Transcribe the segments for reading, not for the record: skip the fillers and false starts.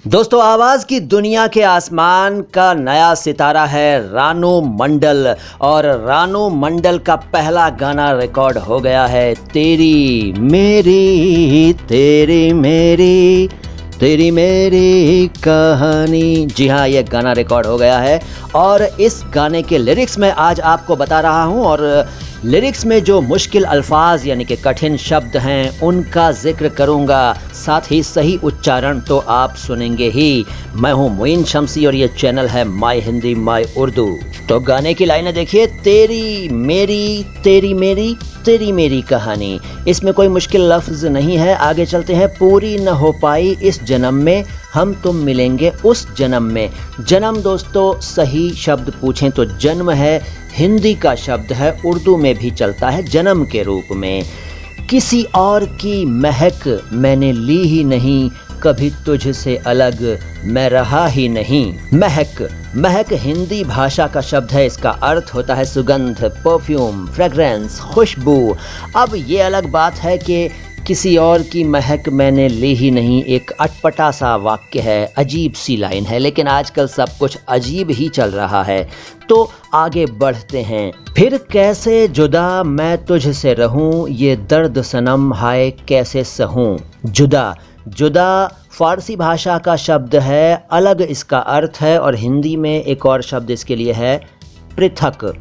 दोस्तों, आवाज की दुनिया के आसमान का नया सितारा है रानू मंडल। और रानू मंडल का पहला गाना रिकॉर्ड हो गया है तेरी मेरी तेरी मेरी तेरी मेरी कहानी। जी हाँ, ये गाना रिकॉर्ड हो गया है और इस गाने के लिरिक्स में आज आपको बता रहा हूँ। और लिरिक्स में जो मुश्किल अल्फाज यानी कि कठिन शब्द हैं उनका जिक्र करूँगा, साथ ही सही उच्चारण तो आप सुनेंगे ही। मैं हूँ मोइन शम्सी और ये चैनल है माय हिंदी माय उर्दू। तो गाने की लाइनें देखिए। तेरी मेरी तेरी मेरी कहानी, इसमें कोई मुश्किल लफ्ज़ नहीं है। आगे चलते हैं। पूरी न हो पाई इस जन्म में, हम तुम मिलेंगे उस जन्म में। जन्म दोस्तों सही शब्द पूछें तो जन्म है, हिंदी का शब्द है, उर्दू में भी चलता है जन्म के रूप में। किसी और की महक मैंने ली ही नहीं, कभी तुझसे अलग मैं रहा ही नहीं। महक हिंदी भाषा का शब्द है। इसका अर्थ होता है सुगंध, परफ्यूम, फ्रेग्रेंस, खुशबू। अब ये अलग बात है कि किसी और की महक मैंने ली ही नहीं, एक अटपटा सा वाक्य है, अजीब सी लाइन है, लेकिन आजकल सब कुछ अजीब ही चल रहा है। तो आगे बढ़ते हैं। फिर कैसे जुदा मैं तुझसे रहूं, ये दर्द सनम हाय कैसे सहूं। जुदा फारसी भाषा का शब्द है, अलग इसका अर्थ है। और हिंदी में एक और शब्द इसके लिए है पृथक।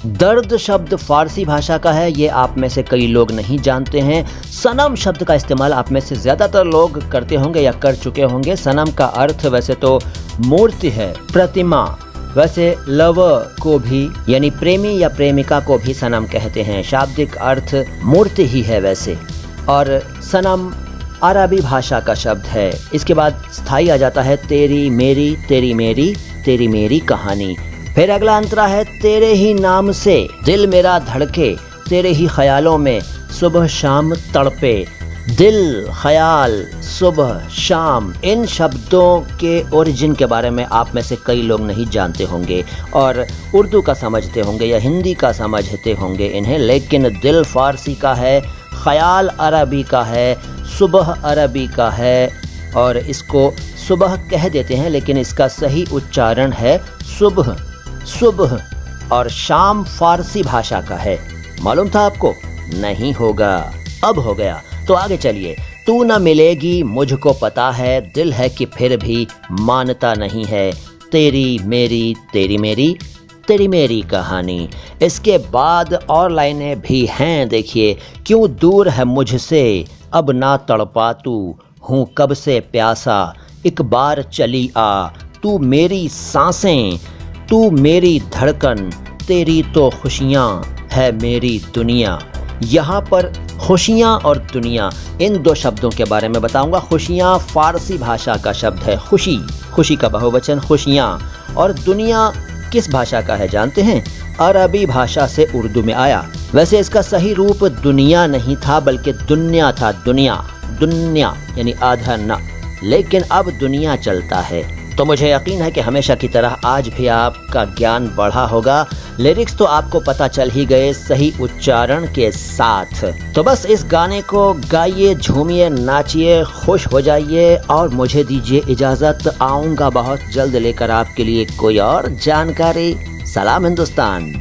दर्द शब्द फारसी भाषा का है, ये आप में से कई लोग नहीं जानते हैं। सनम शब्द का इस्तेमाल आप में से ज़्यादातर लोग करते होंगे या कर चुके होंगे। सनम का अर्थ वैसे तो मूर्ति है, प्रतिमा। वैसे लवर को भी यानी प्रेमी या प्रेमिका को भी सनम कहते हैं। शाब्दिक अर्थ मूर्ति ही है वैसे। और सनम अरबी भाषा का शब्द है। इसके बाद स्थाई आ जाता है तेरी मेरी कहानी। फिर अगला अंतरा है तेरे ही नाम से दिल मेरा धड़के, तेरे ही ख्यालों में सुबह शाम तड़पे। दिल, ख्याल, सुबह, शाम, इन शब्दों के ओरिजिन के बारे में आप में से कई लोग नहीं जानते होंगे और उर्दू का समझते होंगे या हिंदी का समझते होंगे इन्हें। लेकिन दिल फारसी का है, ख्याल अरबी का है, सुबह अरबी का है और इसको सुबह कह देते हैं, लेकिन इसका सही उच्चारण है सुबह। और शाम फारसी भाषा का है। मालूम था आपको? नहीं होगा, अब हो गया। तो आगे चलिए। तू न मिलेगी मुझको पता है, दिल है कि फिर भी मानता नहीं है। तेरी मेरी कहानी। इसके बाद और लाइनें भी हैं, देखिए। क्यों दूर है मुझसे अब ना तड़पा तू, हूँ कब से प्यासा एक बार चली आ। तू मेरी सांसें, तू मेरी धड़कन, तेरी तो खुशियाँ है मेरी दुनिया। यहाँ पर खुशियाँ और दुनिया, इन दो शब्दों के बारे में बताऊंगा। खुशियाँ फारसी भाषा का शब्द है, खुशी का बहुवचन खुशियाँ। और दुनिया किस भाषा का है जानते हैं? अरबी भाषा से उर्दू में आया। वैसे इसका सही रूप दुनिया नहीं था बल्कि दुनिया था। दुनिया यानी आधा न, लेकिन अब दुनिया चलता है। तो मुझे यकीन है कि हमेशा की तरह आज भी आपका ज्ञान बढ़ा होगा। लिरिक्स तो आपको पता चल ही गए सही उच्चारण के साथ। तो बस इस गाने को गाइए, झूमिए, नाचिए, खुश हो जाइए और मुझे दीजिए इजाज़त। आऊँगा बहुत जल्द लेकर आपके लिए कोई और जानकारी। सलाम हिंदुस्तान।